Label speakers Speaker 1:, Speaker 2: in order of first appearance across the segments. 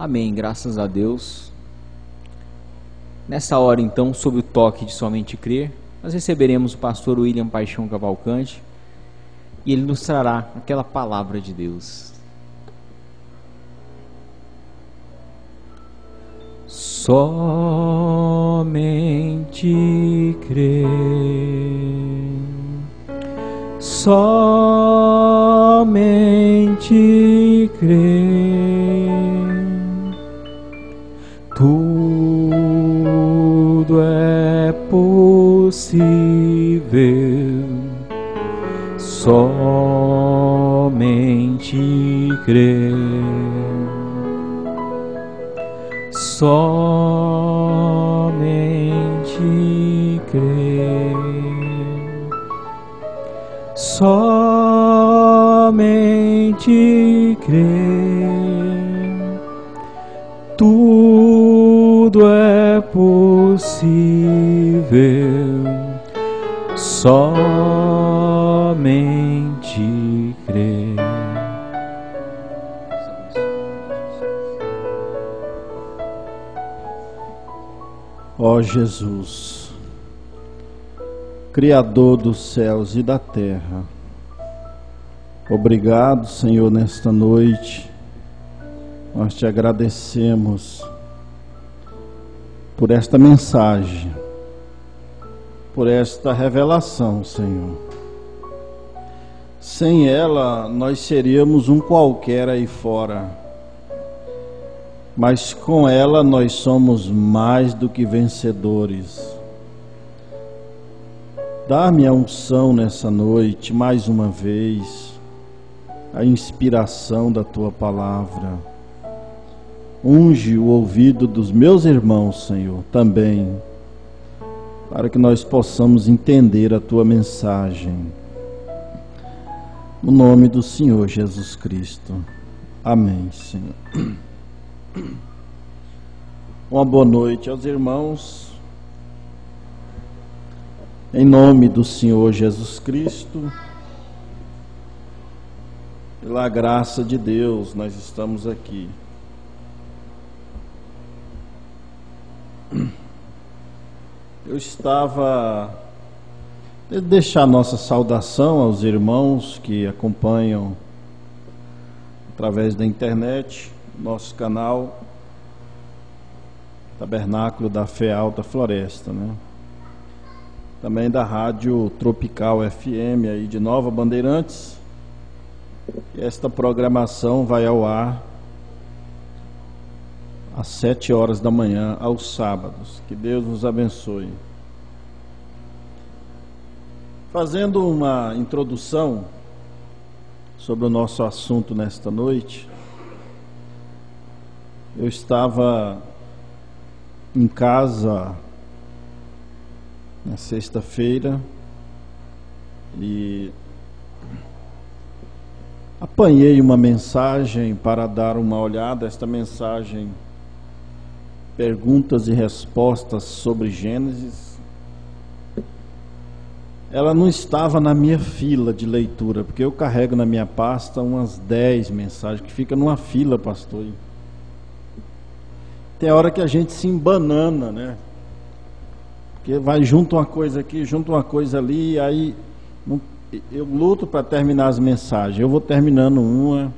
Speaker 1: Amém, graças a Deus. Nessa hora então, sob o toque de Somente Crer, nós receberemos o pastor William Paixão Cavalcante e ele nos trará aquela palavra de Deus. Somente crer, somente crer, tudo é possível, somente crer, somente crer, somente crer, tudo é possível, somente crer.
Speaker 2: Ó Jesus, Criador dos céus e da terra, obrigado, Senhor, nesta noite. Nós te agradecemos por esta mensagem, por esta revelação, Senhor. Sem ela, nós seríamos um qualquer aí fora, mas com ela nós somos mais do que vencedores. Dá-me a unção nessa noite, mais uma vez, a inspiração da Tua palavra. Unge o ouvido dos meus irmãos, Senhor, também, para que nós possamos entender a Tua mensagem. No nome do Senhor Jesus Cristo. Amém, Senhor. Uma boa noite aos irmãos. Em nome do Senhor Jesus Cristo, pela graça de Deus, nós estamos aqui. Eu estava... deixar nossa saudação aos irmãos que acompanham através da internet nosso canal Tabernáculo da Fé Alta Floresta, né? Também da Rádio Tropical FM aí de Nova Bandeirantes. E esta programação vai ao ar às 7 horas da manhã aos sábados. Que Deus nos abençoe. Fazendo uma introdução sobre o nosso assunto nesta noite, eu estava em casa na sexta-feira e apanhei uma mensagem para dar uma olhada. Esta mensagem, perguntas e respostas sobre Gênesis, ela não estava na minha fila de leitura, porque eu carrego na minha pasta umas 10 mensagens que fica numa fila, pastor. Tem hora que a gente se embanana, né? Porque vai junto uma coisa aqui, junto uma coisa ali, e aí eu luto para terminar as mensagens. Eu vou terminando uma,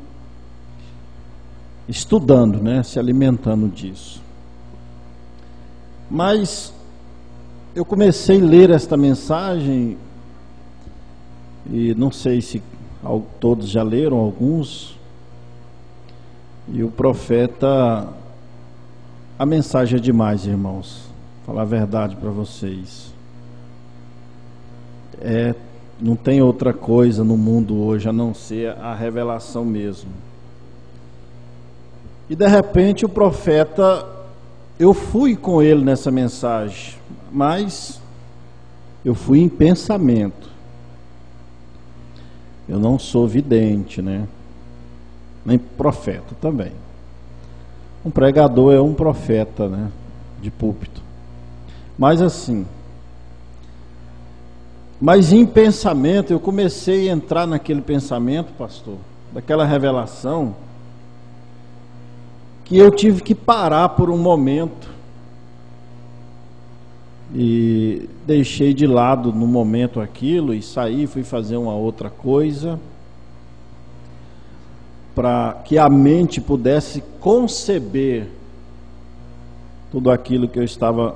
Speaker 2: estudando, né? Se alimentando disso. Mas eu comecei a ler esta mensagem, e não sei se todos já leram, alguns, e o profeta, a mensagem é demais, irmãos, falar a verdade para vocês, não tem outra coisa no mundo hoje a não ser a revelação mesmo. E de repente o profeta, eu fui com ele nessa mensagem, mas eu fui em pensamento. Eu não sou vidente, né? Nem profeta também. Um pregador é um profeta, né? De púlpito. Mas assim, mas em pensamento, eu comecei a entrar naquele pensamento, pastor, daquela revelação, que eu tive que parar por um momento e deixei de lado no momento aquilo e saí, fui fazer uma outra coisa para que a mente pudesse conceber tudo aquilo que eu estava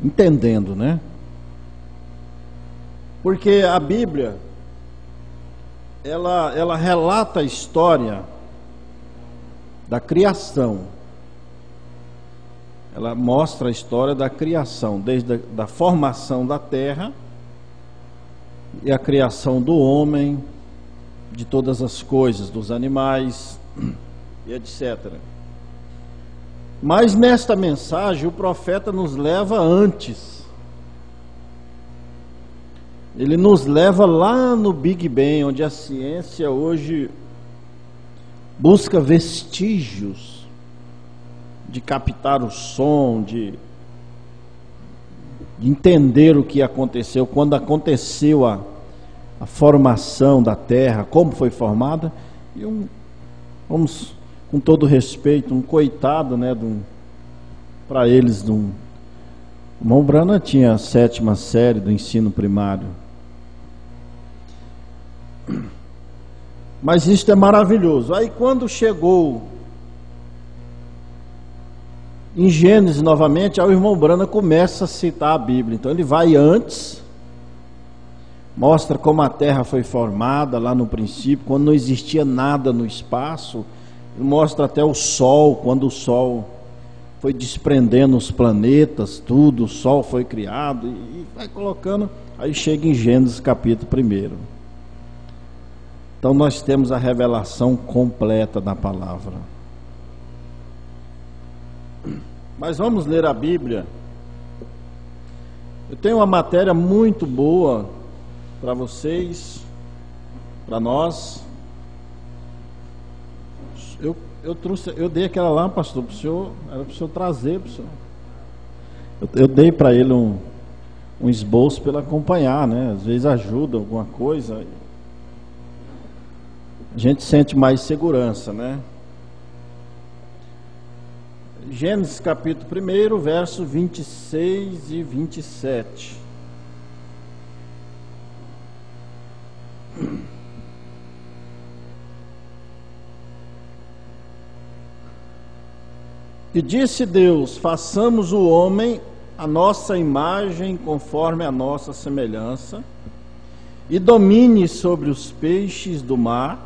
Speaker 2: entendendo, né? Porque a Bíblia ela relata a história da criação. Ela mostra a história da criação, desde a da formação da terra e a criação do homem, de todas as coisas, dos animais e etc. Mas nesta mensagem o profeta nos leva antes. Ele nos leva lá no Big Bang, onde a ciência hoje busca vestígios de captar o som, de entender o que aconteceu, quando aconteceu a formação da Terra, como foi formada. E vamos, com todo respeito, um coitado, né, para eles, o irmão Brana tinha a 7ª série do ensino primário. Mas isto é maravilhoso. Aí quando chegou em Gênesis novamente, aí o irmão Brana começa a citar a Bíblia. Então ele vai antes, mostra como a terra foi formada lá no princípio, quando não existia nada no espaço. Ele mostra até o Sol, quando o Sol foi desprendendo os planetas, tudo, o Sol foi criado, e vai colocando. Aí chega em Gênesis capítulo 1. Então nós temos a revelação completa da palavra. Mas vamos ler a Bíblia. Eu tenho uma matéria muito boa para vocês, para nós. Eu dei aquela lá, pastor, para o senhor, era para o senhor trazer para o senhor. Eu dei para ele um esboço para ele acompanhar, né? Às vezes ajuda alguma coisa. A gente sente mais segurança, né? Gênesis capítulo 1, verso 26 e 27. E disse Deus: façamos o homem a nossa imagem, conforme a nossa semelhança, e domine sobre os peixes do mar,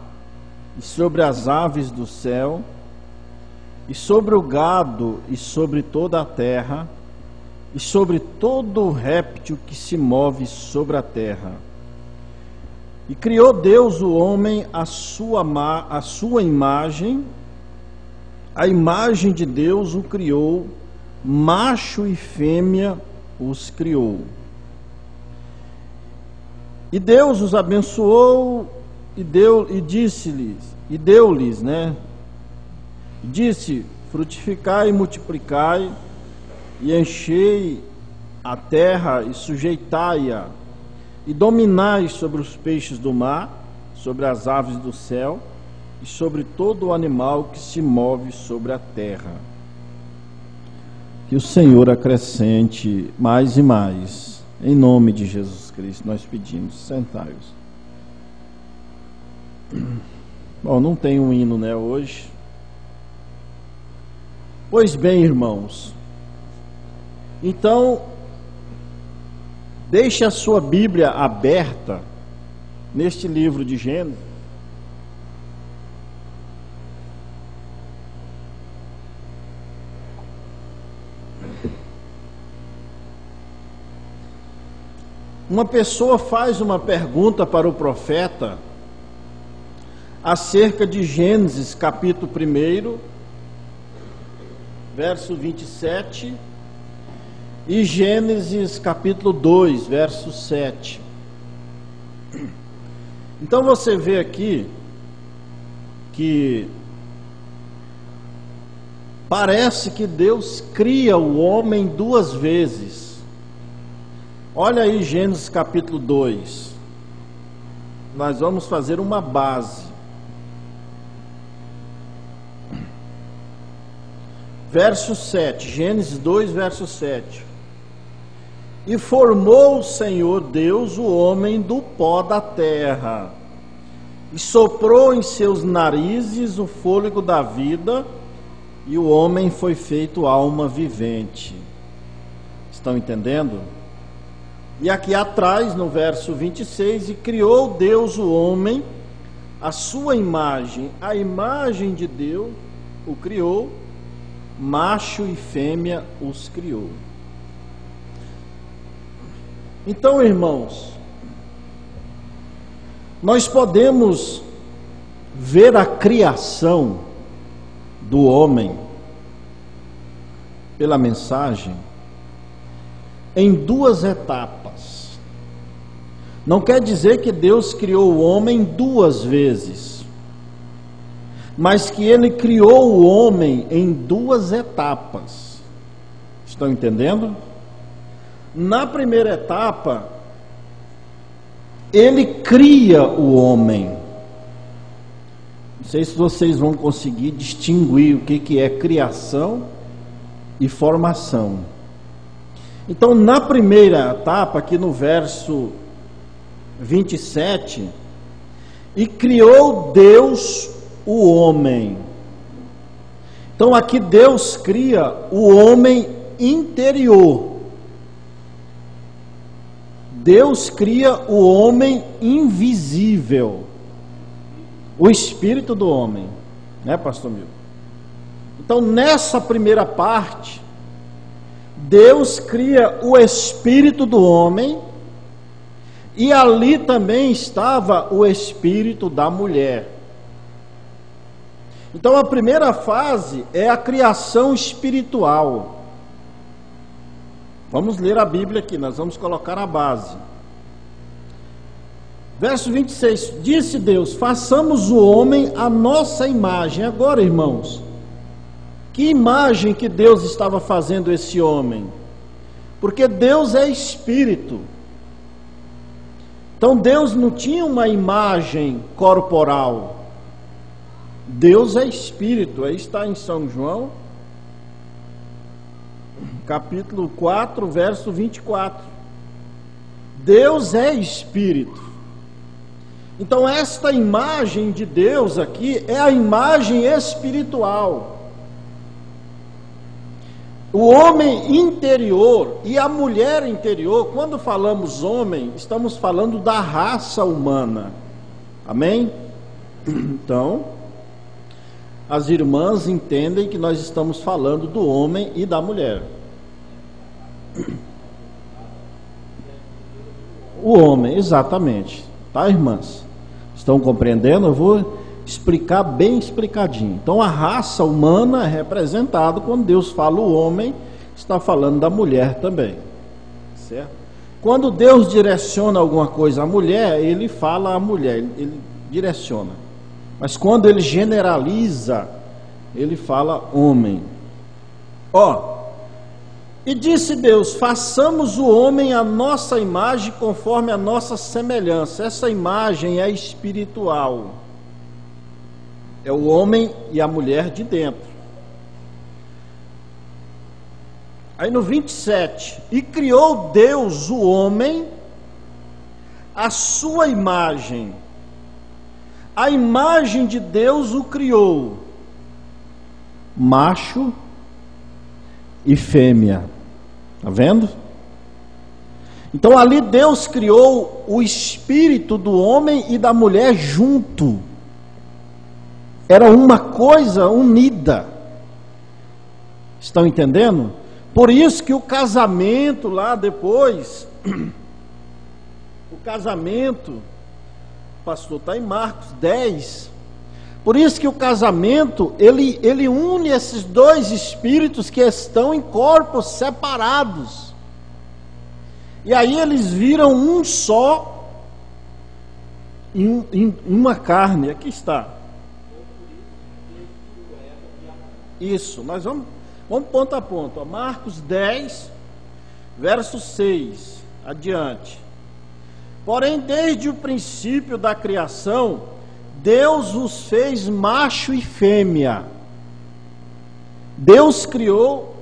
Speaker 2: e sobre as aves do céu, e sobre o gado, e sobre toda a terra, e sobre todo o réptil que se move sobre a terra. E criou Deus o homem à sua imagem, a imagem de Deus o criou, macho e fêmea os criou. E Deus os abençoou e deu-lhes, né? Disse: frutificai e multiplicai, e enchei a terra e sujeitai-a, e dominai sobre os peixes do mar, sobre as aves do céu, e sobre todo o animal que se move sobre a terra. Que o Senhor acrescente mais e mais, em nome de Jesus Cristo, nós pedimos. Sentai-vos. Bom, não tem um hino, né, hoje. Pois bem, irmãos, então, deixe a sua Bíblia aberta neste livro de Gênesis. Uma pessoa faz uma pergunta para o profeta acerca de Gênesis capítulo 1, verso 27, e Gênesis capítulo 2, verso 7. Então você vê aqui que parece que Deus cria o homem duas vezes. Olha aí Gênesis capítulo 2. Nós vamos fazer uma base. verso 7, Gênesis 2, verso 7. E formou o Senhor Deus o homem do pó da terra, e soprou em seus narizes o fôlego da vida, e o homem foi feito alma vivente. Estão entendendo? E aqui atrás, no verso 26, e criou Deus o homem, a sua imagem, a imagem de Deus o criou, macho e fêmea os criou. Então, irmãos, nós podemos ver a criação do homem pela mensagem em duas etapas. Não quer dizer que Deus criou o homem duas vezes, mas que Ele criou o homem em duas etapas. Estão entendendo? Na primeira etapa, Ele cria o homem. Não sei se vocês vão conseguir distinguir o que é criação e formação. Então, na primeira etapa, aqui no verso 27, e criou Deus o homem. Então, aqui Deus cria o homem interior. Deus cria o homem invisível, o espírito do homem, né, pastor Milton? Então, nessa primeira parte, Deus cria o espírito do homem, e ali também estava o espírito da mulher. Então, a primeira fase é a criação espiritual. Vamos ler a Bíblia aqui, nós vamos colocar a base. Verso 26, disse Deus, façamos o homem à nossa imagem. Agora, irmãos, que imagem que Deus estava fazendo esse homem? Porque Deus é espírito. Então Deus não tinha uma imagem corporal. Deus é espírito. Aí está em São João, capítulo 4, verso 24. Deus é espírito. Então esta imagem de Deus aqui é a imagem espiritual. O homem interior e a mulher interior, quando falamos homem, estamos falando da raça humana. Amém? Então, as irmãs entendem que nós estamos falando do homem e da mulher. O homem, exatamente. Tá, irmãs? Estão compreendendo? Eu vou explicar bem explicadinho. Então, a raça humana é representada quando Deus fala o homem, está falando da mulher também. Certo? Quando Deus direciona alguma coisa à mulher, Ele fala à mulher, Ele direciona. Mas quando Ele generaliza, Ele fala homem. E disse Deus, façamos o homem à nossa imagem, conforme a nossa semelhança. Essa imagem é espiritual. É o homem e a mulher de dentro. Aí no 27, e criou Deus o homem à sua imagem. A imagem de Deus o criou, macho e fêmea. Está vendo? Então ali Deus criou o espírito do homem e da mulher junto. Era uma coisa unida. Estão entendendo? Por isso que o casamento lá depois, o casamento, pastor, está em Marcos 10. Por isso que o casamento, ele une esses dois espíritos que estão em corpos separados. E aí eles viram um só, em uma carne. Aqui está. Isso, nós vamos ponto a ponto. Marcos 10, verso 6, adiante. Porém, desde o princípio da criação, Deus os fez macho e fêmea. Deus criou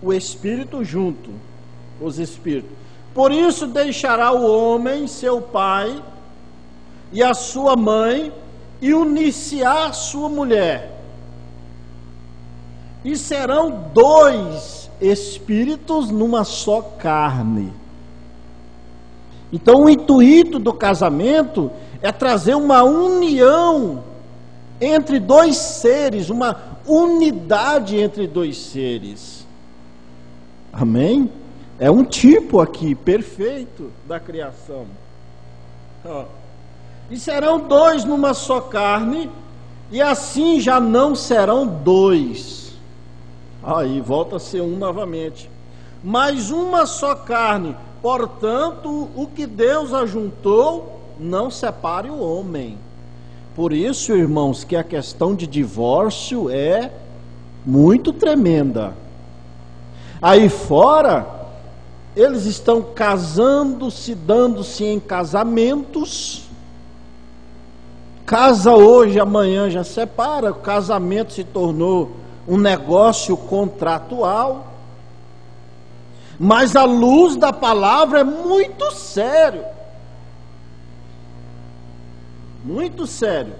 Speaker 2: o espírito junto, os espíritos. Por isso deixará o homem seu pai e a sua mãe, e unir-se-á a sua mulher, e serão dois espíritos numa só carne. Então o intuito do casamento é trazer uma união entre dois seres, uma unidade entre dois seres. Amém? É um tipo aqui perfeito da criação. E serão dois numa só carne, e assim já não serão dois. Aí volta a ser um novamente. Mas uma só carne. Portanto, o que Deus ajuntou, não separe o homem. Por isso, irmãos, que a questão de divórcio é muito tremenda. Aí fora, eles estão casando-se, dando-se em casamentos. Casa hoje, amanhã já separa. O casamento se tornou um negócio contratual. Mas a luz da palavra é muito sério. Muito sério.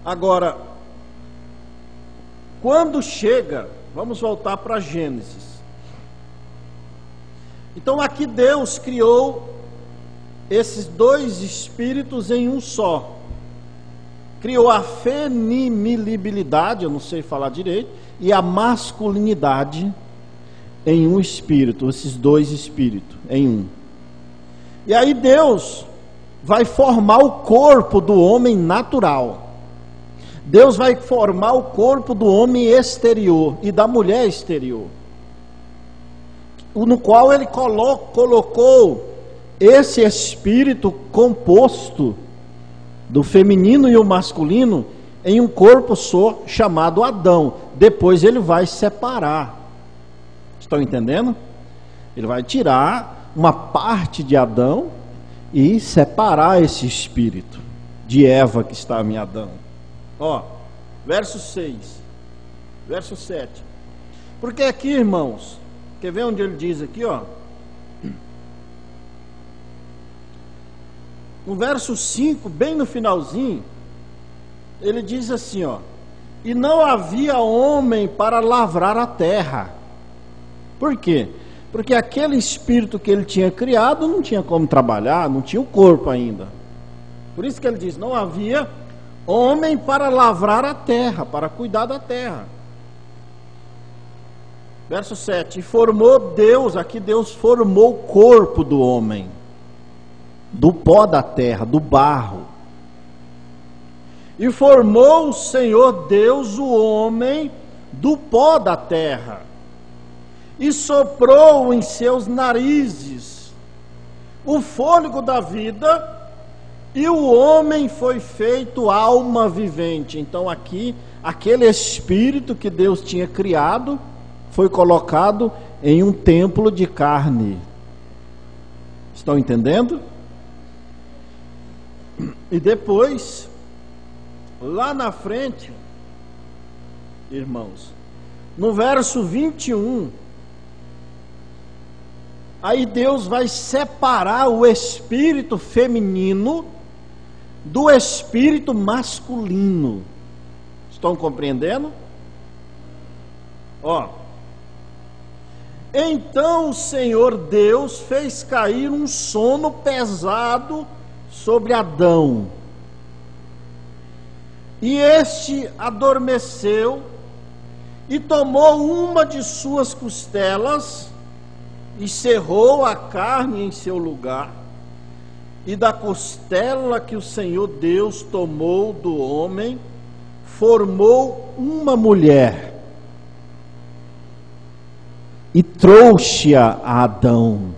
Speaker 2: Agora, quando chega, vamos voltar para Gênesis. Então aqui Deus criou esses dois espíritos em um só. Criou a feminilidade, eu não sei falar direito, e a masculinidade em um espírito, esses dois espíritos em um. E aí Deus vai formar o corpo do homem natural. Deus vai formar o corpo do homem exterior e da mulher exterior, no qual ele colocou esse espírito composto do feminino e o masculino em um corpo só chamado Adão. Depois ele vai separar. Estão entendendo? Ele vai tirar uma parte de Adão e separar esse espírito de Eva que estava em Adão. Ó, verso 6, verso 7. Porque aqui, irmãos, quer ver onde ele diz aqui, ó? No verso 5, bem no finalzinho, ele diz assim, ó: e não havia homem para lavrar a terra. Por quê? Porque aquele espírito que ele tinha criado não tinha como trabalhar, não tinha o corpo ainda. Por isso que ele diz: não havia homem para lavrar a terra, para cuidar da terra. Verso 7: e formou Deus, aqui Deus formou o corpo do homem, do pó da terra, do barro. E formou o Senhor Deus o homem do pó da terra, e soprou em seus narizes o fôlego da vida, e o homem foi feito alma vivente. Então aqui, aquele espírito que Deus tinha criado, foi colocado em um templo de carne. Estão entendendo? E depois, lá na frente, irmãos, no verso 21, aí Deus vai separar o espírito feminino do espírito masculino. Estão compreendendo? Ó: então o Senhor Deus fez cair um sono pesado sobre Adão, e este adormeceu, e tomou uma de suas costelas, e cerrou a carne em seu lugar, e da costela que o Senhor Deus tomou do homem, formou uma mulher, e trouxe-a a Adão.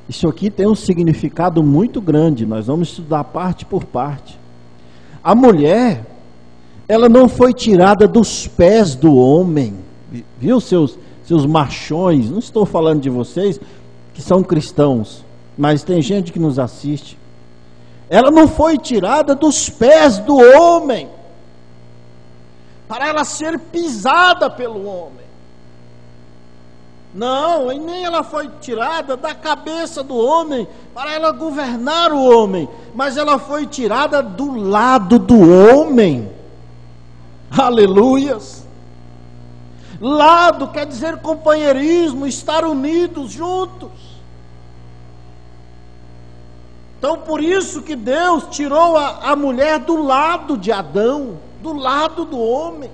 Speaker 2: Isso aqui tem um significado muito grande, nós vamos estudar parte por parte. A mulher, ela não foi tirada dos pés do homem, viu, seus machões? Não estou falando de vocês que são cristãos, mas tem gente que nos assiste. Ela não foi tirada dos pés do homem, para ela ser pisada pelo homem. Não, e nem ela foi tirada da cabeça do homem, para ela governar o homem, mas ela foi tirada do lado do homem. Aleluias! Lado quer dizer companheirismo, estar unidos, juntos. Então por isso que Deus tirou a mulher do lado de Adão, do lado do homem.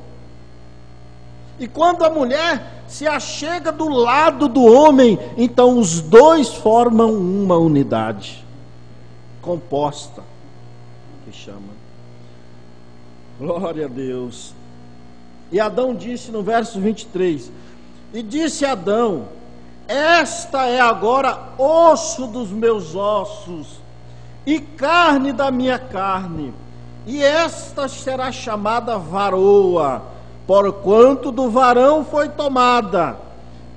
Speaker 2: E quando a mulher se achega do lado do homem, então os dois formam uma unidade composta, que chama. Glória a Deus. E Adão disse no verso 23, e disse Adão, esta é agora osso dos meus ossos, e carne da minha carne, e esta será chamada varoa, porquanto do varão foi tomada,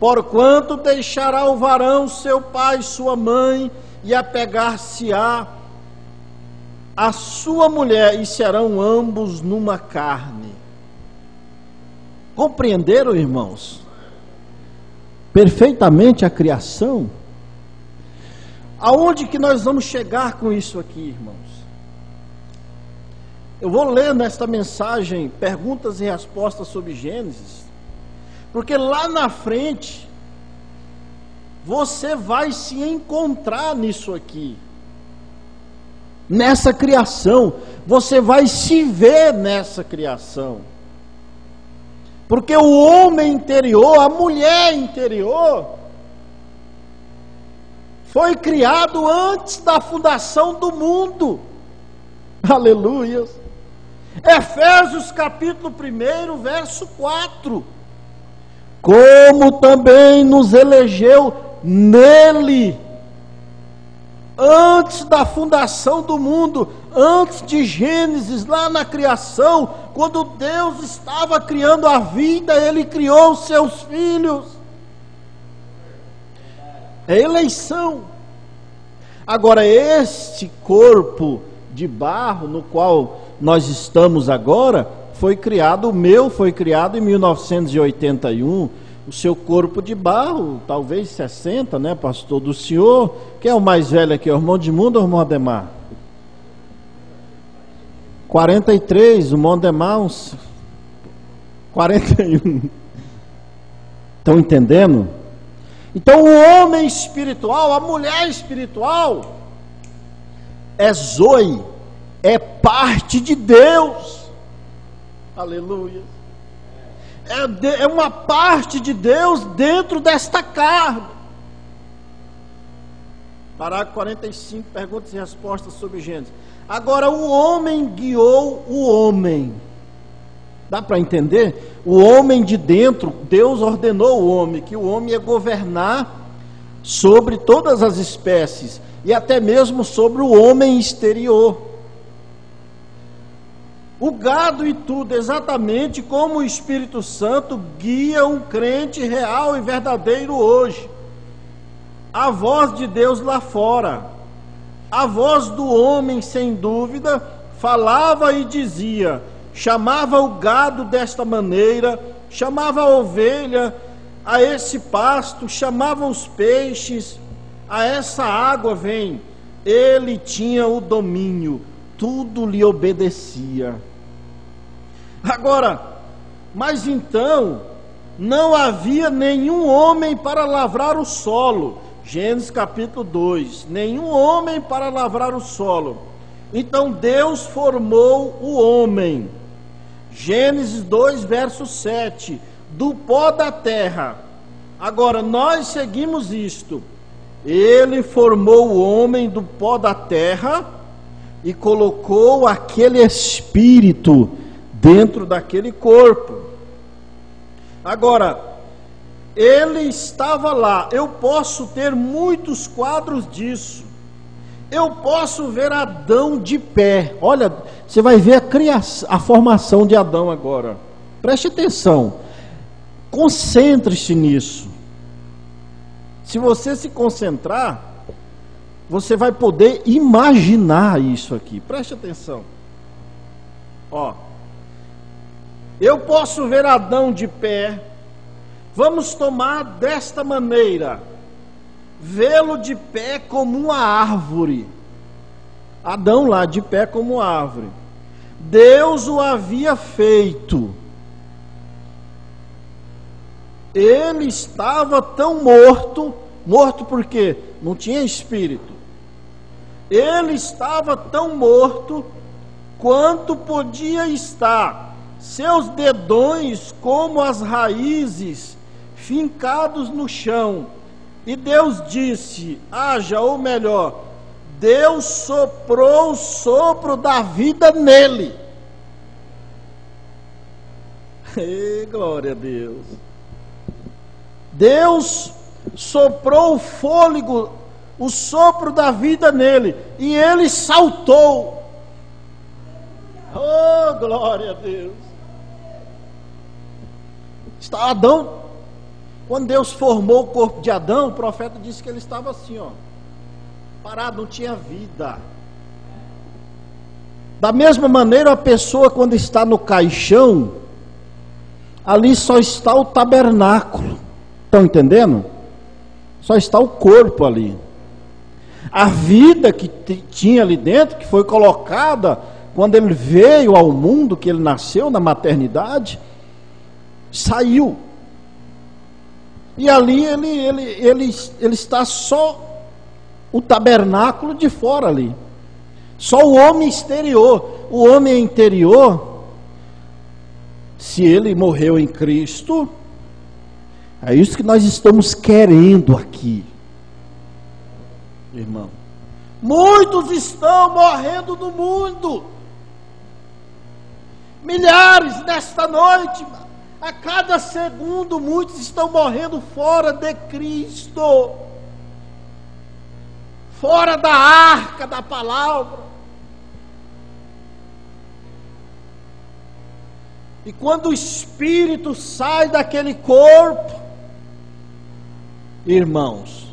Speaker 2: porquanto deixará o varão seu pai e sua mãe, e apegar-se-á a sua mulher, e serão ambos numa carne. Compreenderam, irmãos? Perfeitamente a criação. Aonde que nós vamos chegar com isso aqui, irmãos? Eu vou ler nesta mensagem perguntas e respostas sobre Gênesis, porque lá na frente você vai se encontrar nisso aqui, nessa criação, você vai se ver nessa criação, porque o homem interior, a mulher interior, foi criado antes da fundação do mundo. Aleluia. Efésios capítulo 1, verso 4. Como também nos elegeu nele, antes da fundação do mundo, antes de Gênesis, lá na criação, quando Deus estava criando a vida, Ele criou os seus filhos. É eleição. Agora, este corpo de barro no qual nós estamos agora, foi criado, o meu foi criado em 1981, o seu corpo de barro, talvez 60, né, pastor, do senhor, quem é o mais velho aqui, o irmão de mundo ou o irmão Ademar? 43, o irmão Ademar, uns 41. Estão entendendo? Então o homem espiritual, a mulher espiritual, é Zoe, parte de Deus. Aleluia. É uma parte de Deus dentro desta carne. Parágrafo 45, perguntas e respostas sobre Gênesis. Agora, o homem guiou o homem. Dá para entender? O homem de dentro, Deus ordenou o homem, que o homem ia governar sobre todas as espécies, e até mesmo sobre o homem exterior. O gado e tudo, exatamente como o Espírito Santo guia um crente real e verdadeiro hoje. A voz de Deus lá fora, a voz do homem, sem dúvida, falava e dizia, chamava o gado desta maneira, chamava a ovelha a esse pasto, chamava os peixes a essa água, vem. Ele tinha o domínio, tudo lhe obedecia. Agora, mas então, não havia nenhum homem para lavrar o solo. Gênesis capítulo 2, nenhum homem para lavrar o solo. Então Deus formou o homem. Gênesis 2, verso 7, do pó da terra. Agora, nós seguimos isto. Ele formou o homem do pó da terra e colocou aquele espírito dentro daquele corpo. Agora, ele estava lá. Eu posso ter muitos quadros disso. Eu posso ver Adão de pé. Olha, você vai ver a formação de Adão agora. Preste atenção. Concentre-se nisso. Se você se concentrar, você vai poder imaginar isso aqui. Preste atenção. Ó, eu posso ver Adão de pé. Vamos tomar desta maneira: vê-lo de pé como uma árvore. Adão lá de pé como uma árvore. Deus o havia feito. Ele estava tão morto, morto porque não tinha espírito. Ele estava tão morto quanto podia estar. Seus dedões como as raízes, fincados no chão. E Deus disse: haja, ou melhor, Deus soprou o sopro da vida nele. Glória a Deus. Deus soprou o fôlego, o sopro da vida nele, e ele saltou. Oh, glória a Deus. Está Adão, quando Deus formou o corpo de Adão, o profeta disse que ele estava assim, ó, parado, não tinha vida. Da mesma maneira, a pessoa quando está no caixão, ali só está o tabernáculo. Estão entendendo? Só está o corpo ali. A vida que tinha ali dentro, que foi colocada quando ele veio ao mundo, que ele nasceu na maternidade, saiu. E ali ele está só o tabernáculo de fora ali. Só o homem exterior. O homem interior, se ele morreu em Cristo, é isso que nós estamos querendo aqui, irmão. Muitos estão morrendo no mundo. Milhares nesta noite. A cada segundo, muitos estão morrendo fora de Cristo. Fora da arca da palavra. E quando o espírito sai daquele corpo, irmãos,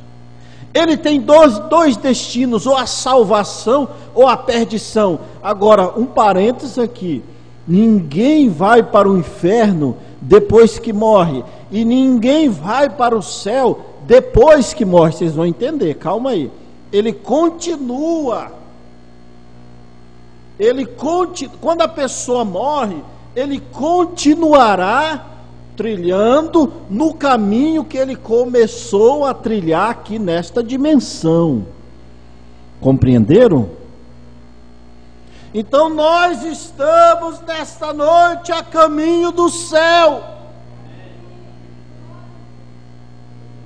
Speaker 2: ele tem dois destinos: ou a salvação ou a perdição. Agora, um parênteses aqui: ninguém vai para o inferno depois que morre, e ninguém vai para o céu depois que morre. Vocês vão entender, calma aí. Ele continua. Quando a pessoa morre, ele continuará trilhando no caminho que ele começou a trilhar aqui nesta dimensão. Compreenderam? Então nós estamos nesta noite a caminho do céu.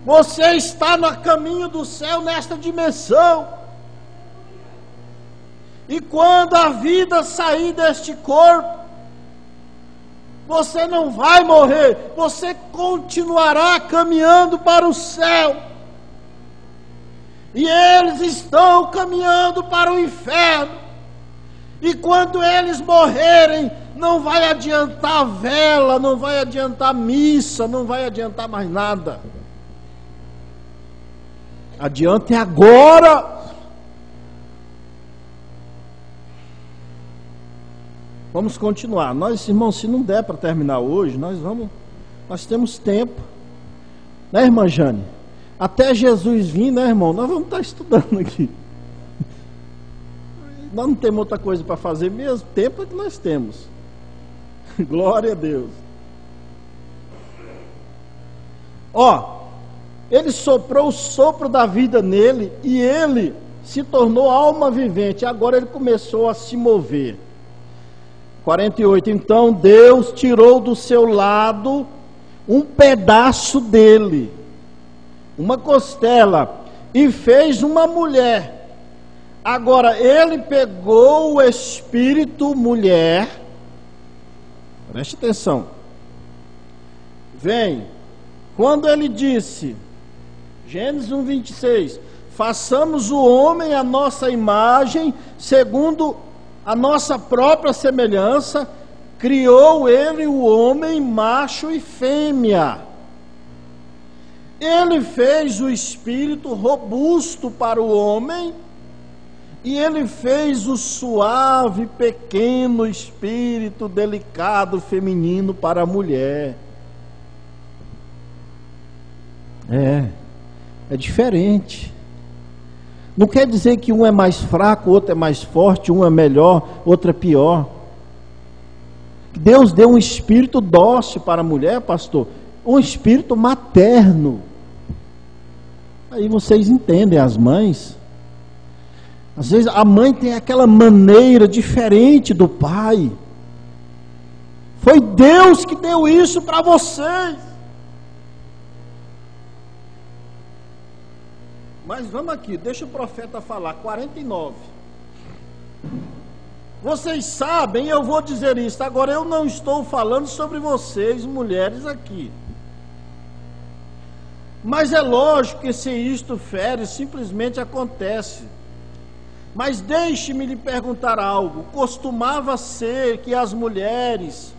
Speaker 2: Você está no caminho do céu nesta dimensão. E quando a vida sair deste corpo, você não vai morrer, você continuará caminhando para o céu. E eles estão caminhando para o inferno. E quando eles morrerem, não vai adiantar vela, não vai adiantar missa, não vai adiantar mais nada. Adianta agora. Vamos continuar. Nós, irmãos, se não der para terminar hoje, nós temos tempo. Né, irmã Jane? Até Jesus vir, né, irmão? Nós vamos estar estudando aqui. Nós não temos outra coisa para fazer mesmo. Tempo é que nós temos. Glória a Deus. Ó, ele soprou o sopro da vida nele e ele se tornou alma vivente. Agora ele começou a se mover. 48, então Deus tirou do seu lado um pedaço dele, uma costela, e fez uma mulher. Agora ele pegou o espírito mulher, preste atenção, vem, quando ele disse, Gênesis 1:26, façamos o homem à nossa imagem, segundo a nossa própria semelhança, criou ele o homem, macho e fêmea. Ele fez o espírito robusto para o homem, e ele fez o suave, pequeno espírito delicado, feminino para a mulher. É diferente. Não quer dizer que um é mais fraco, o outro é mais forte, um é melhor, outro é pior. Deus deu um espírito dócil para a mulher, pastor, um espírito materno. Aí vocês entendem, as mães. Às vezes a mãe tem aquela maneira diferente do pai. Foi Deus que deu isso para vocês. Mas vamos aqui, deixa o profeta falar, 49. Vocês sabem, eu vou dizer isso, agora eu não estou falando sobre vocês, mulheres aqui. Mas é lógico que se isto fere, simplesmente acontece. Mas deixe-me lhe perguntar algo. Costumava ser que as mulheres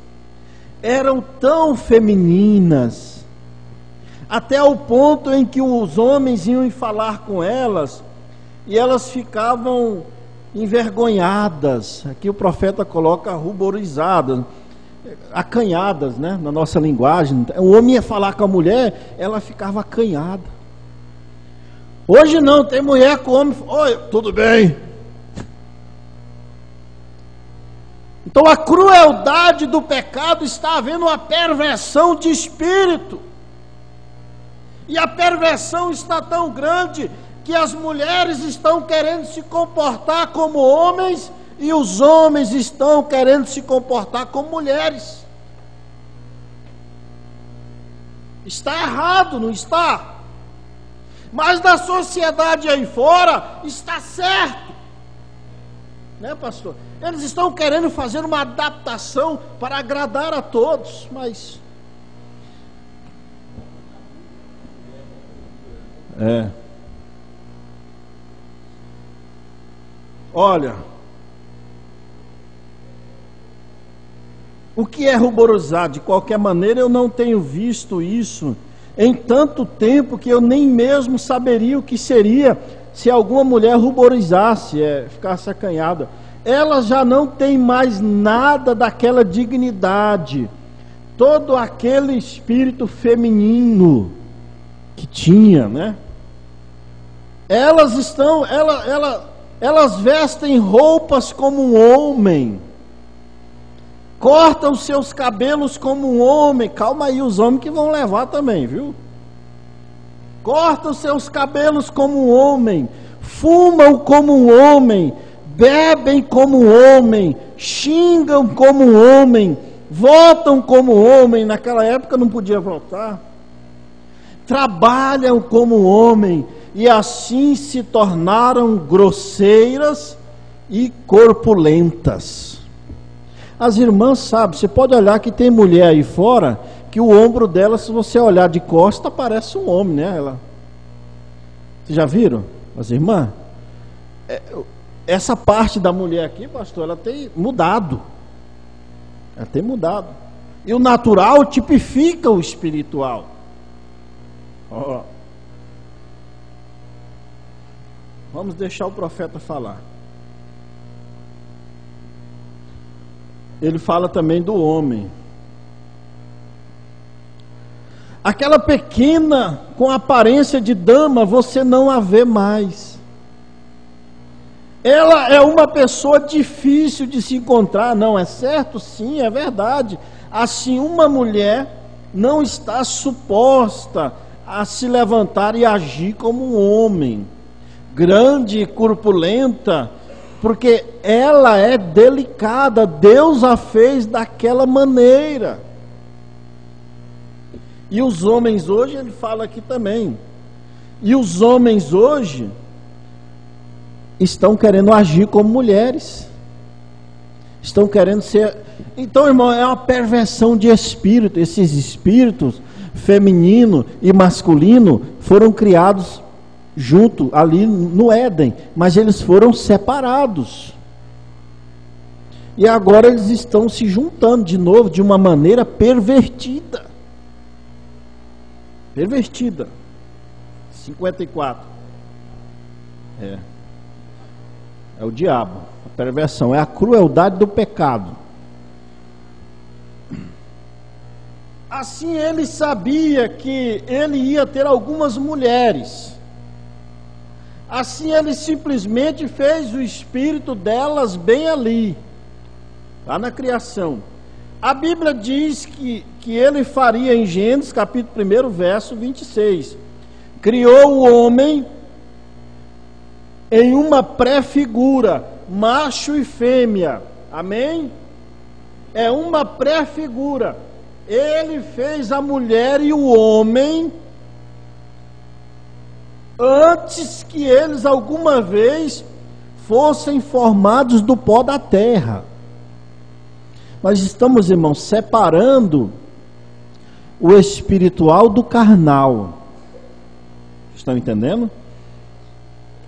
Speaker 2: eram tão femininas, até o ponto em que os homens iam falar com elas, e elas ficavam envergonhadas. Aqui o profeta coloca ruborizadas, acanhadas, né? Na nossa linguagem. O homem ia falar com a mulher, ela ficava acanhada. Hoje não, tem mulher com homem. Oi, tudo bem? Então a crueldade do pecado está havendo uma perversão de espírito. E a perversão está tão grande que as mulheres estão querendo se comportar como homens e os homens estão querendo se comportar como mulheres. Está errado, não está? Mas na sociedade aí fora está certo, né, pastor? Eles estão querendo fazer uma adaptação para agradar a todos, mas olha, o que é ruborizar? De qualquer maneira, eu não tenho visto isso em tanto tempo que eu nem mesmo saberia o que seria se alguma mulher ruborizasse, ficasse acanhada. Ela já não tem mais nada daquela dignidade, todo aquele espírito feminino que tinha, né? Elas vestem roupas como um homem, cortam seus cabelos como um homem. Calma aí, os homens que vão levar também, viu? Cortam seus cabelos como um homem, fumam como um homem, bebem como um homem, xingam como um homem, votam como um homem. Naquela época não podia votar. Trabalham como um homem e assim se tornaram grosseiras e corpulentas. As irmãs sabem, você pode olhar que tem mulher aí fora, que o ombro dela, se você olhar de costa, parece um homem, né? Vocês já viram, as irmãs? Essa parte da mulher aqui, pastor, ela tem mudado. Ela tem mudado. E o natural tipifica o espiritual. Vamos deixar o profeta falar. Ele fala também do homem. Aquela pequena com aparência de dama, você não a vê mais. Ela é uma pessoa difícil de se encontrar. Não é certo? Sim, é verdade. Assim, uma mulher não está suposta a se levantar e agir como um homem, grande e corpulenta, porque ela é delicada. Deus a fez daquela maneira. E os homens hoje, ele fala aqui também, e os homens hoje estão querendo agir como mulheres, estão querendo ser. Então, irmão, é uma perversão de espírito. Esses espíritos feminino e masculino foram criados junto ali no Éden, mas eles foram separados. E agora eles estão se juntando de novo de uma maneira pervertida. Pervertida. 54. É o diabo, a perversão, é a crueldade do pecado. Assim ele sabia que ele ia ter algumas mulheres. Assim ele simplesmente fez o espírito delas bem ali, lá na criação. A Bíblia diz que ele faria em Gênesis capítulo 1, verso 26. Criou o homem em uma pré-figura, macho e fêmea. Amém? É uma pré-figura. Ele fez a mulher e o homem antes que eles alguma vez fossem formados do pó da terra. Nós estamos, irmãos, separando o espiritual do carnal. Estão entendendo?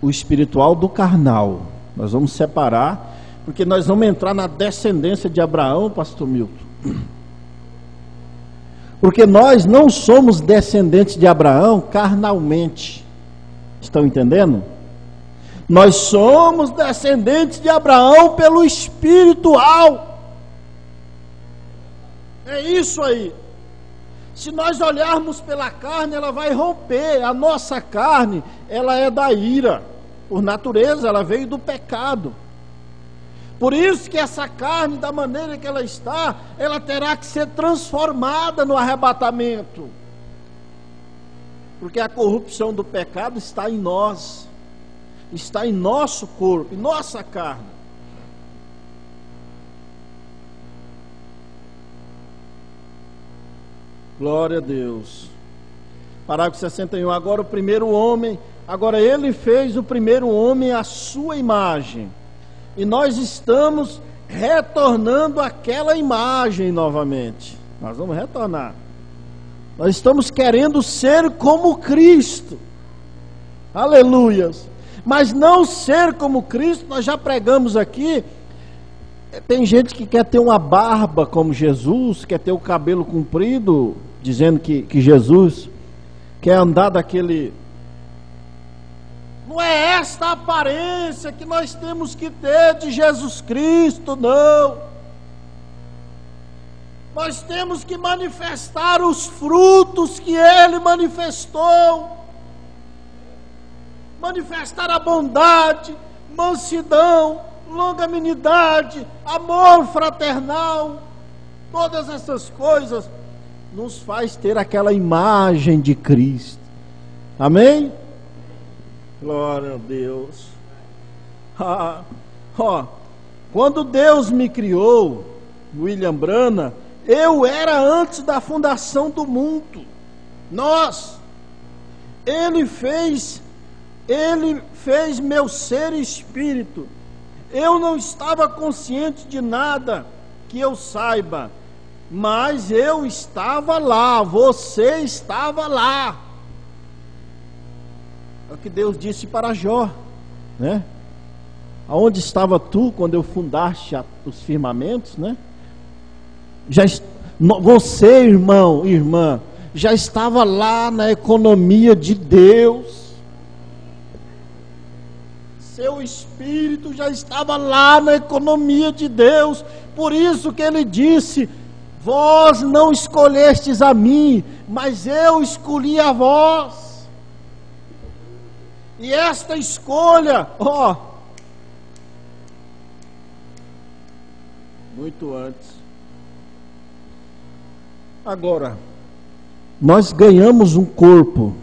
Speaker 2: O espiritual do carnal. Nós vamos separar, porque nós vamos entrar na descendência de Abraão, pastor Milton. Porque nós não somos descendentes de Abraão carnalmente. Estão entendendo? Nós somos descendentes de Abraão pelo espiritual. É isso aí. Se nós olharmos pela carne, ela vai romper. A nossa carne, ela é da ira. Por natureza, ela veio do pecado. Por isso que essa carne, da maneira que ela está, ela terá que ser transformada no arrebatamento. Porque a corrupção do pecado está em nós. Está em nosso corpo, em nossa carne. Glória a Deus. Parágrafo 61. Agora o primeiro homem, agora ele fez o primeiro homem à sua imagem. E nós estamos retornando àquela imagem novamente. Nós vamos retornar. Nós estamos querendo ser como Cristo. Aleluias. Mas não ser como Cristo, nós já pregamos aqui. Tem gente que quer ter uma barba como Jesus, quer ter o cabelo comprido, dizendo que Jesus quer andar daquele... Não é esta a aparência que nós temos que ter de Jesus Cristo, não. Nós temos que manifestar os frutos que Ele manifestou. Manifestar a bondade, mansidão, longanimidade, amor fraternal. Todas essas coisas nos faz ter aquela imagem de Cristo. Amém? Glória a Deus. Quando Deus me criou, William Brana, eu era antes da fundação do mundo. Ele fez meu ser e espírito. Eu não estava consciente de nada que eu saiba, mas eu estava lá, você estava lá. É o que Deus disse para Jó, né? Aonde estava tu quando eu fundaste os firmamentos, né? Você, irmão, irmã, já estava lá na economia de Deus. Seu espírito já estava lá na economia de Deus. Por isso que ele disse: vós não escolhestes a mim, mas eu escolhi a vós. E esta escolha, muito antes. Agora, nós ganhamos um corpo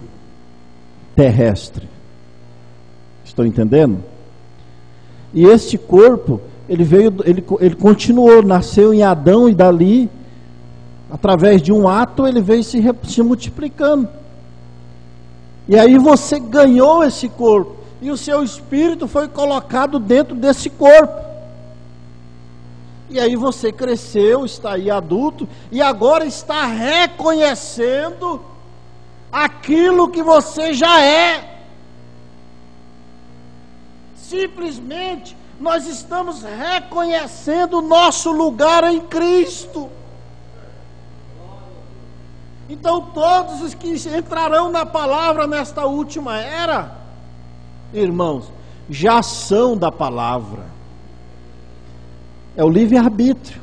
Speaker 2: terrestre. Estão entendendo? E este corpo, ele continuou, nasceu em Adão e dali, através de um ato, ele veio se multiplicando. E aí você ganhou esse corpo, e o seu espírito foi colocado dentro desse corpo. E aí você cresceu, está aí adulto, e agora está reconhecendo aquilo que você já é. Simplesmente nós estamos reconhecendo o nosso lugar em Cristo. Então todos os que entrarão na palavra nesta última era, irmãos, já são da palavra. É o livre-arbítrio.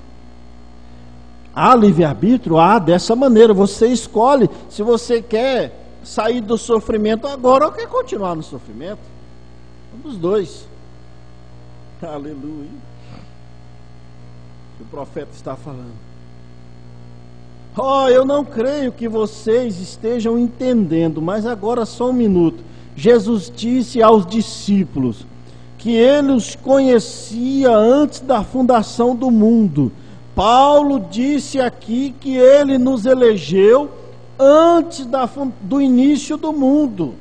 Speaker 2: Há livre-arbítrio? Há, dessa maneira. Você escolhe se você quer sair do sofrimento agora ou quer continuar no sofrimento. Um dos dois. Aleluia. O profeta está falando. Eu não creio que vocês estejam entendendo, mas agora só um minuto. Jesus disse aos discípulos que ele os conhecia antes da fundação do mundo. Paulo disse aqui que ele nos elegeu antes do início do mundo.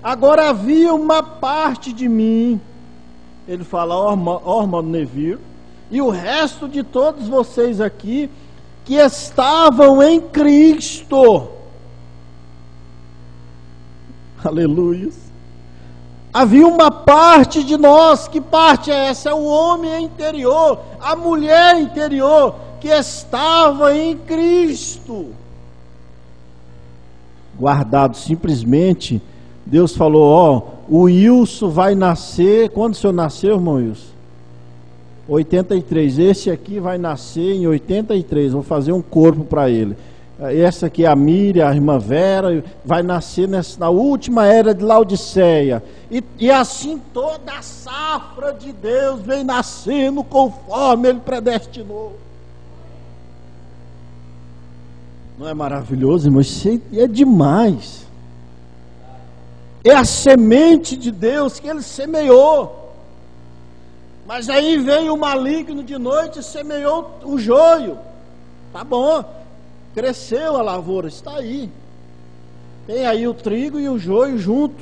Speaker 2: Agora havia uma parte de mim, ele fala, Ormond Neville, e o resto de todos vocês aqui, que estavam em Cristo. Aleluia. Havia uma parte de nós. Que parte é essa? É o homem interior, a mulher interior, que estava em Cristo. Guardado simplesmente, Deus falou, o Wilson vai nascer, quando o senhor nasceu, irmão Wilson? 83, esse aqui vai nascer em 83, vou fazer um corpo para ele. Essa aqui é a Miriam, a irmã Vera, vai nascer na última era de Laodiceia. E assim toda a safra de Deus vem nascendo conforme Ele predestinou. Não é maravilhoso, irmão? Isso é demais. É a semente de Deus que Ele semeou. Mas aí veio o maligno de noite e semeou o joio. Tá bom, cresceu a lavoura, está aí. Tem aí o trigo e o joio junto.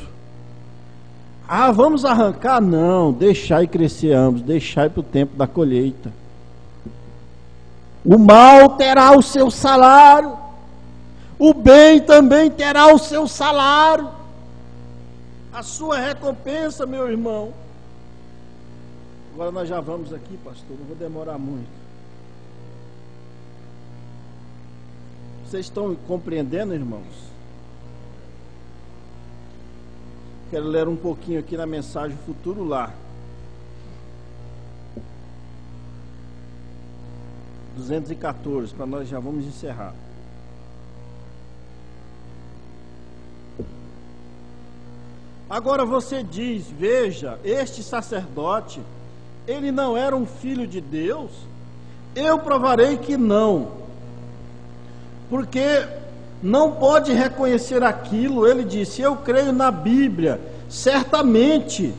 Speaker 2: Vamos arrancar? Não, deixai crescer ambos, deixai para o tempo da colheita. O mal terá o seu salário, o bem também terá o seu salário, a sua recompensa, meu irmão. Agora nós já vamos aqui, pastor, não vou demorar muito. Vocês estão compreendendo, irmãos? Quero ler um pouquinho aqui na mensagem Futuro Lar. 214, para nós já vamos encerrar. Agora você diz, veja, este sacerdote, ele não era um filho de Deus? Eu provarei que não, porque não pode reconhecer aquilo. Ele disse, eu creio na Bíblia, certamente,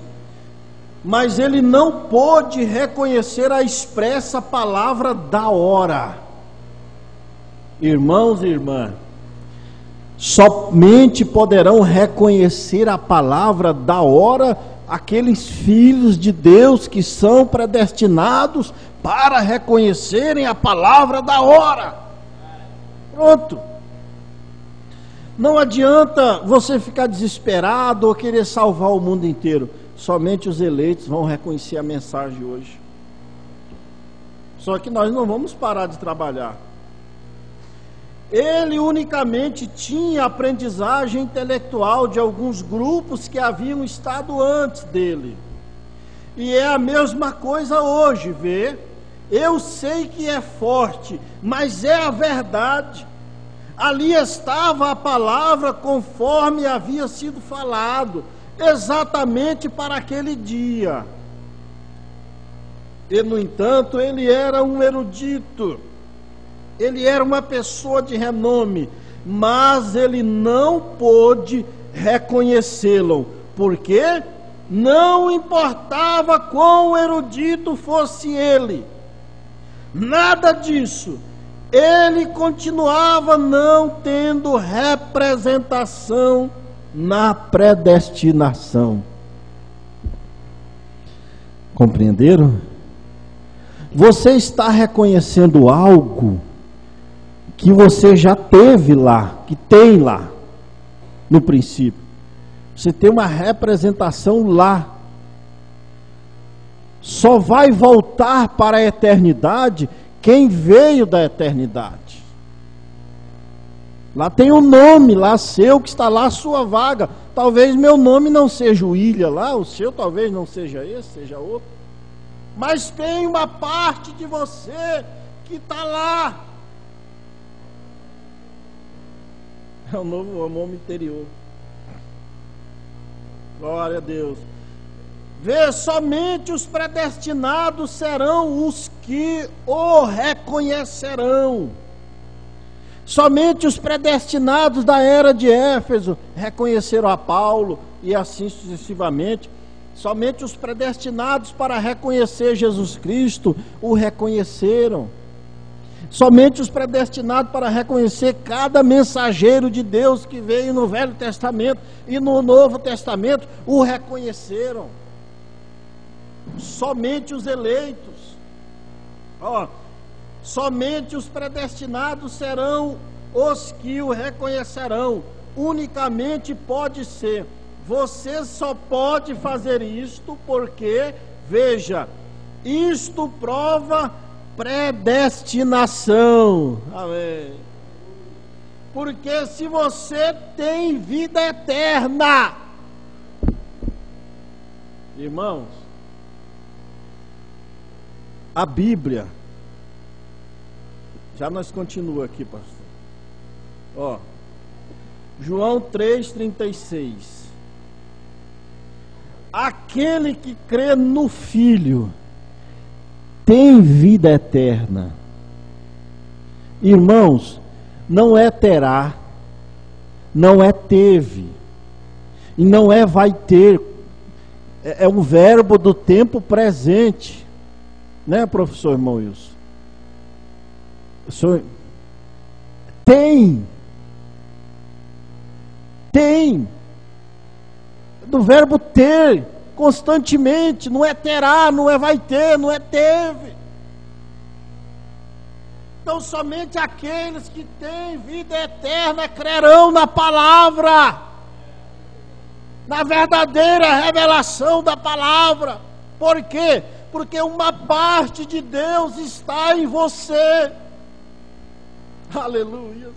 Speaker 2: mas ele não pôde reconhecer a expressa palavra da hora. Irmãos e irmãs, somente poderão reconhecer a palavra da hora aqueles filhos de Deus que são predestinados para reconhecerem a palavra da hora. Pronto. Não adianta você ficar desesperado ou querer salvar o mundo inteiro. Somente os eleitos vão reconhecer a mensagem hoje. Só que nós não vamos parar de trabalhar. Ele unicamente tinha aprendizagem intelectual de alguns grupos que haviam estado antes dele. E é a mesma coisa hoje, vê? Eu sei que é forte, mas é a verdade. Ali estava a palavra conforme havia sido falado, exatamente para aquele dia. E, no entanto, ele era um erudito. Ele era uma pessoa de renome, mas ele não pôde reconhecê-lo, porque não importava quão erudito fosse ele, nada disso, ele continuava não tendo representação na predestinação. Compreenderam? Você está reconhecendo algo que você já teve lá, que tem lá, no princípio. Você tem uma representação lá. Só vai voltar para a eternidade quem veio da eternidade. Lá tem um nome lá seu que está lá a sua vaga. Talvez meu nome não seja o William lá, o seu talvez não seja esse, seja outro. Mas tem uma parte de você que está lá. É o novo homem interior. Glória a Deus. Vê, somente os predestinados serão os que o reconhecerão. Somente os predestinados da era de Éfeso reconheceram a Paulo e assim sucessivamente. Somente os predestinados para reconhecer Jesus Cristo o reconheceram. Somente os predestinados para reconhecer cada mensageiro de Deus que veio no Velho Testamento e no Novo Testamento o reconheceram. Somente os eleitos. Somente os predestinados serão os que o reconhecerão. Unicamente pode ser. Você só pode fazer isto porque, veja, isto prova predestinação. Amém. Porque se você tem vida eterna, irmãos, a Bíblia, já nós continuamos aqui, pastor. João 3,36. Aquele que crê no Filho tem vida eterna. Irmãos, não é terá, não é teve, e não é vai ter, é um verbo do tempo presente, né, professor irmão Wilson? O senhor tem, do verbo ter, constantemente, não é terá, não é vai ter, não é teve. Então somente aqueles que têm vida eterna crerão na palavra, na verdadeira revelação da palavra. Por quê? Porque uma parte de Deus está em você. Aleluia.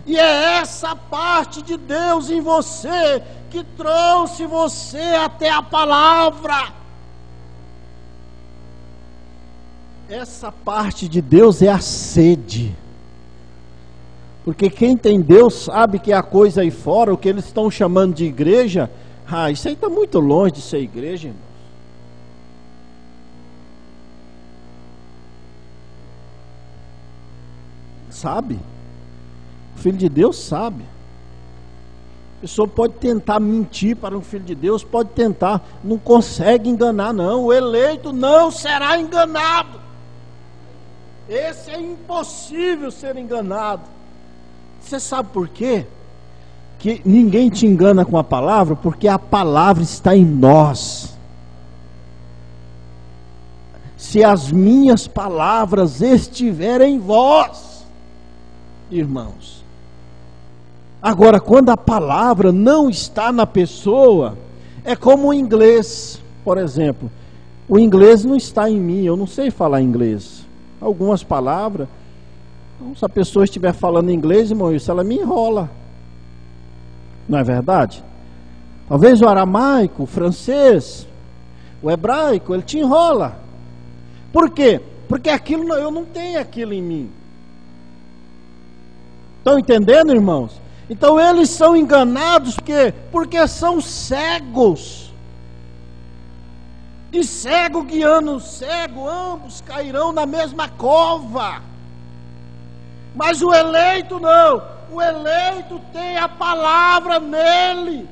Speaker 2: E é essa parte de Deus em você que trouxe você até a palavra. Essa parte de Deus é a sede. Porque quem tem Deus sabe que a coisa aí fora, o que eles estão chamando de igreja, isso aí está muito longe de ser igreja, irmãos. Sabe? O filho de Deus sabe. A pessoa pode tentar mentir para um filho de Deus, pode tentar, não consegue enganar não. O eleito não será enganado. Esse é impossível ser enganado. Você sabe por quê? Que ninguém te engana com a palavra, porque a palavra está em nós. Se as minhas palavras estiverem em vós, irmãos. Agora, quando a palavra não está na pessoa, é como o inglês, por exemplo. O inglês não está em mim, eu não sei falar inglês. Algumas palavras, então, se a pessoa estiver falando inglês, irmão, isso ela me enrola. Não é verdade? Talvez o aramaico, o francês, o hebraico, ele te enrola. Por quê? Porque aquilo, eu não tenho aquilo em mim. Estão entendendo, irmãos? Então eles são enganados porque são cegos. E cego guiando cego, ambos cairão na mesma cova. Mas o eleito não. O eleito tem a palavra nele.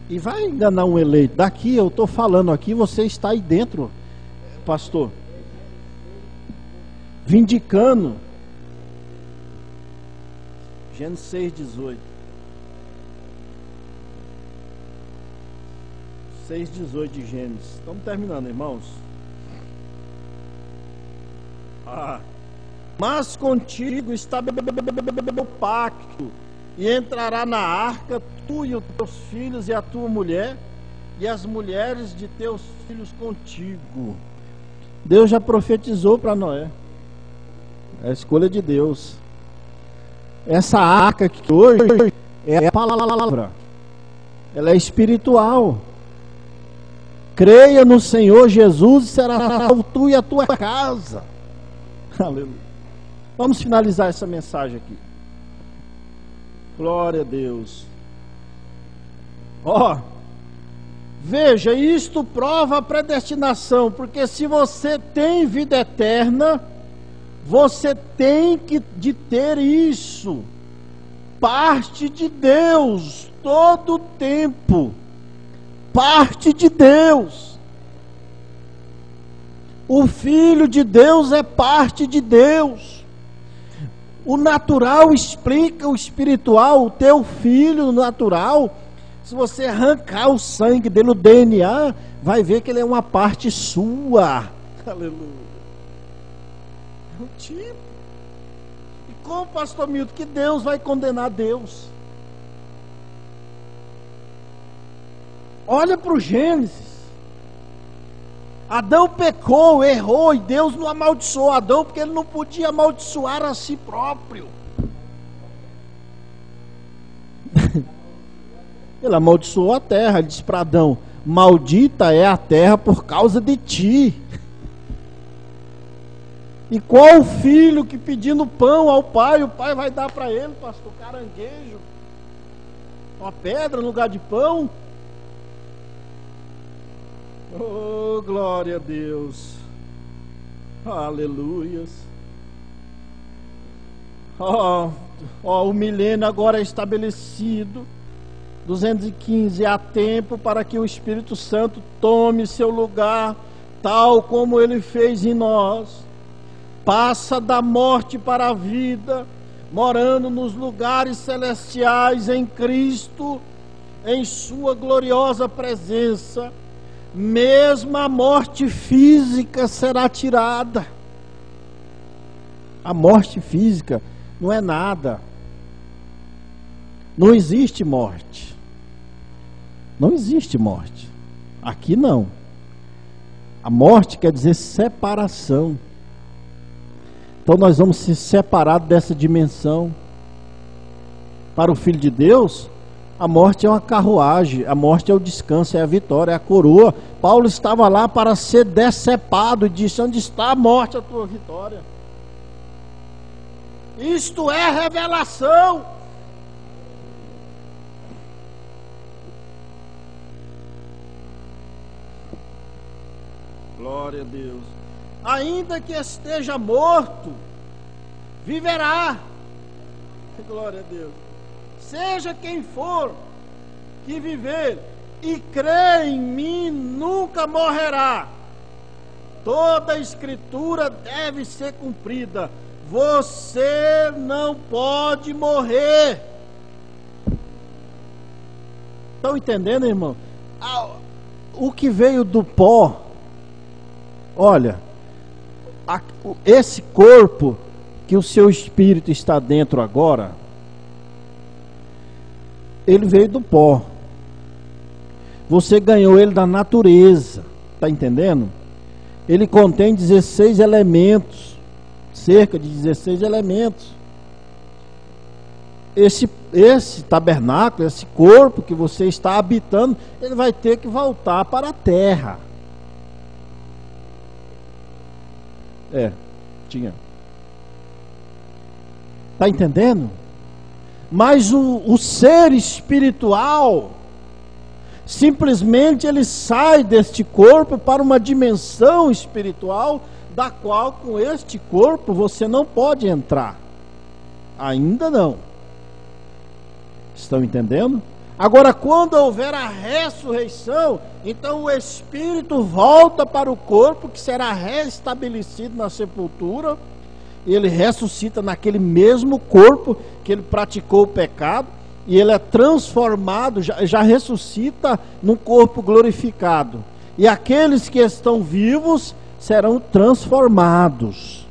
Speaker 2: E vai enganar um eleito. Daqui eu estou falando aqui, você está aí dentro, pastor. Vindicando. Gênesis 6:18. 6:18 de Gênesis. Estamos terminando, irmãos. Mas contigo estabeleceu o pacto, e entrará na arca tu e os teus filhos e a tua mulher, e as mulheres de teus filhos contigo. Deus já profetizou para Noé. é a escolha de Deus. Essa arca que hoje é a palavra, ela é espiritual. Creia no Senhor Jesus e será salvo tu e a tua casa. Aleluia. Vamos finalizar essa mensagem aqui. Glória a Deus. Ó, veja, isto prova a predestinação, porque se você tem vida eterna, você tem de ter isso, parte de Deus, todo o tempo, parte de Deus. O Filho de Deus é parte de Deus. O natural explica o espiritual. O teu filho natural, se você arrancar o sangue dele, o DNA, vai ver que ele é uma parte sua. Aleluia. É um tipo. E como, pastor Milton, que Deus vai condenar Deus? Olha para o Gênesis. Adão pecou, errou, e Deus não amaldiçoou Adão, porque ele não podia amaldiçoar a si próprio. Ele amaldiçoou a terra. Ele disse para Adão: maldita é a terra por causa de ti. E qual o filho que pedindo pão ao pai, o pai vai dar para ele, pastor, caranguejo, uma pedra no lugar de pão? Oh, glória a Deus. Aleluias. O milênio agora é estabelecido. 215, há tempo para que o Espírito Santo tome seu lugar, tal como ele fez em nós. Passa da morte para a vida, morando nos lugares celestiais em Cristo, em sua gloriosa presença. Mesmo a morte física será tirada. A morte física não é nada. Não existe morte. Não existe morte. Aqui não. A morte quer dizer separação. Então nós vamos ser separados dessa dimensão. Para o Filho de Deus, a morte é uma carruagem, a morte é o descanso, é a vitória, é a coroa. Paulo estava lá para ser decepado e disse: onde está a morte, a tua vitória? Isto é revelação. Glória a Deus. Ainda que esteja morto, viverá. Glória a Deus. Seja quem for que viver e crê em mim, nunca morrerá. Toda a escritura deve ser cumprida. Você não pode morrer. Estão entendendo, irmão? O que veio do pó, olha, esse corpo que o seu espírito está dentro agora, ele veio do pó. Você ganhou ele da natureza. Está entendendo? Ele contém 16 elementos. Cerca de 16 elementos. Esse tabernáculo, esse corpo que você está habitando, ele vai ter que voltar para a terra. Tinha. Está entendendo? Mas o ser espiritual, simplesmente ele sai deste corpo para uma dimensão espiritual, da qual com este corpo você não pode entrar. Ainda não. Estão entendendo? Agora, quando houver a ressurreição, então o espírito volta para o corpo, que será restabelecido na sepultura. E ele ressuscita naquele mesmo corpo que ele praticou o pecado, e ele é transformado, já ressuscita num corpo glorificado. E aqueles que estão vivos serão transformados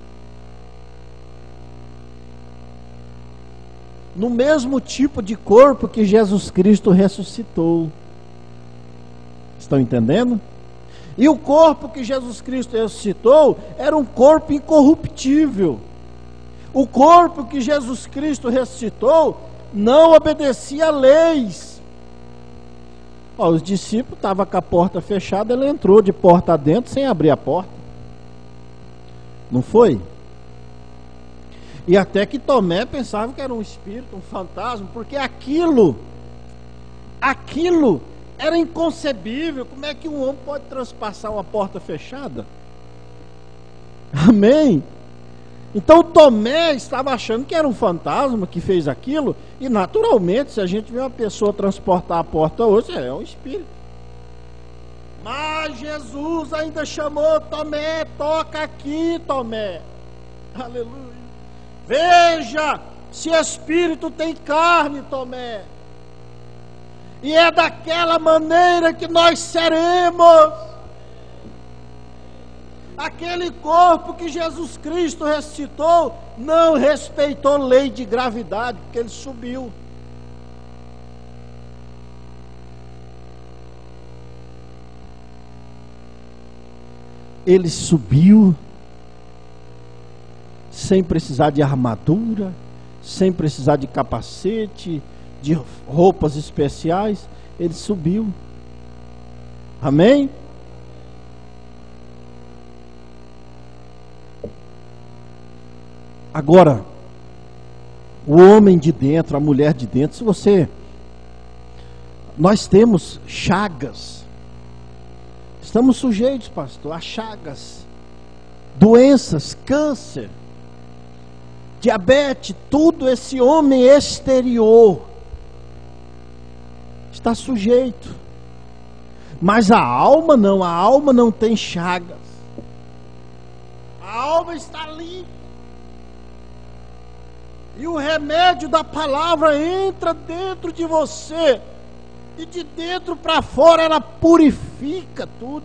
Speaker 2: no mesmo tipo de corpo que Jesus Cristo ressuscitou. Estão entendendo? E o corpo que Jesus Cristo ressuscitou era um corpo incorruptível. O corpo que Jesus Cristo ressuscitou não obedecia a leis. Os discípulos estavam com a porta fechada, ele entrou de porta dentro sem abrir a porta. Não foi? E até que Tomé pensava que era um espírito, um fantasma, porque aquilo era inconcebível. Como é que um homem pode transpassar uma porta fechada? Amém? Então Tomé estava achando que era um fantasma que fez aquilo, e naturalmente, se a gente vê uma pessoa transportar a porta hoje, é um espírito. Mas Jesus ainda chamou Tomé: toca aqui, Tomé. Aleluia. Veja se espírito tem carne, Tomé. E é daquela maneira que nós seremos. Aquele corpo que Jesus Cristo ressuscitou não respeitou lei de gravidade, porque ele subiu. Ele subiu sem precisar de armadura, sem precisar de capacete, de roupas especiais. Ele subiu. Amém? Agora, o homem de dentro, a mulher de dentro, nós temos chagas. Estamos sujeitos, pastor, a chagas, doenças, câncer, diabetes, tudo esse homem exterior está sujeito. Mas a alma não tem chagas. A alma está limpa. E o remédio da palavra entra dentro de você, e de dentro para fora ela purifica tudo.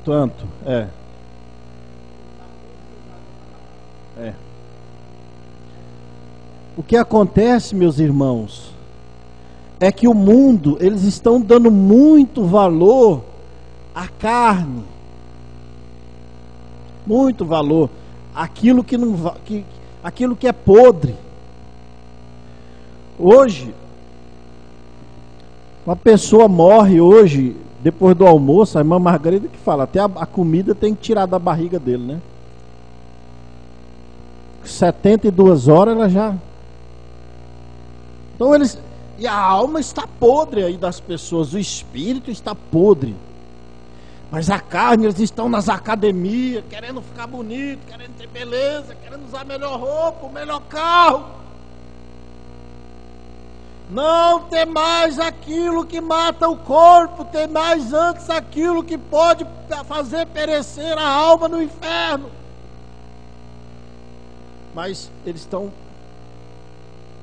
Speaker 2: Tanto, O que acontece, meus irmãos, é que o mundo, eles estão dando muito valor à carne, muito valor, aquilo que é podre. Hoje, uma pessoa morre hoje, depois do almoço, a irmã Margarida que fala, até a comida tem que tirar da barriga dele, né? 72 horas ela já... Então e a alma está podre aí das pessoas, o espírito está podre. Mas a carne, eles estão nas academias, querendo ficar bonito, querendo ter beleza, querendo usar a melhor roupa, o melhor carro. Não tem mais aquilo que mata o corpo, tem mais antes aquilo que pode fazer perecer a alma no inferno. Mas eles estão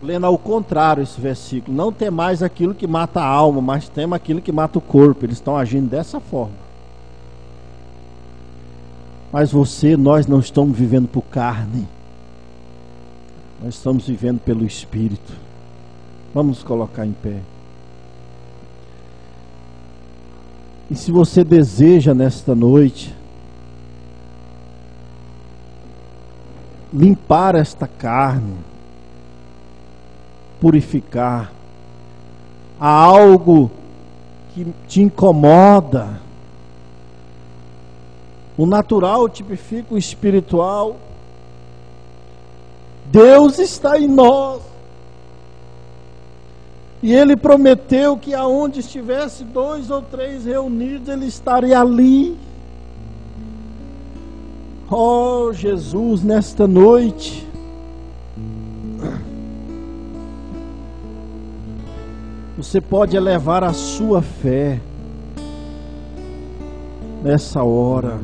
Speaker 2: lendo ao contrário esse versículo. Não tem mais aquilo que mata a alma, mas tem aquilo que mata o corpo. Eles estão agindo dessa forma. Mas nós não estamos vivendo por carne. Nós estamos vivendo pelo Espírito. Vamos nos colocar em pé. E se você deseja nesta noite limpar esta carne, purificar, há algo que te incomoda. O natural tipifica o espiritual. Deus está em nós. E Ele prometeu que aonde estivesse 2 ou 3 reunidos, Ele estaria ali. Oh Jesus, nesta noite, você pode elevar a sua fé nessa hora.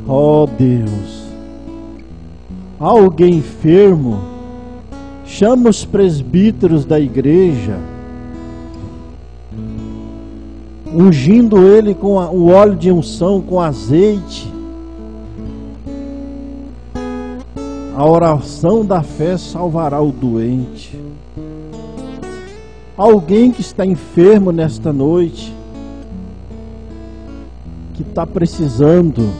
Speaker 2: Oh Deus, há alguém enfermo? Chama os presbíteros da igreja, ungindo ele com o óleo de unção, com azeite. A oração da fé salvará o doente. Alguém que está enfermo nesta noite, que está precisando.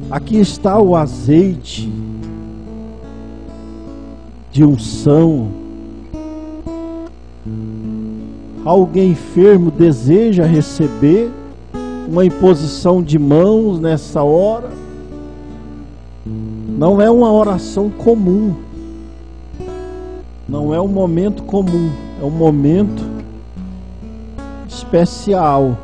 Speaker 2: Aqui está o azeite de unção. Alguém enfermo deseja receber uma imposição de mãos nessa hora. Não é uma oração comum. Não é um momento comum, é um momento especial.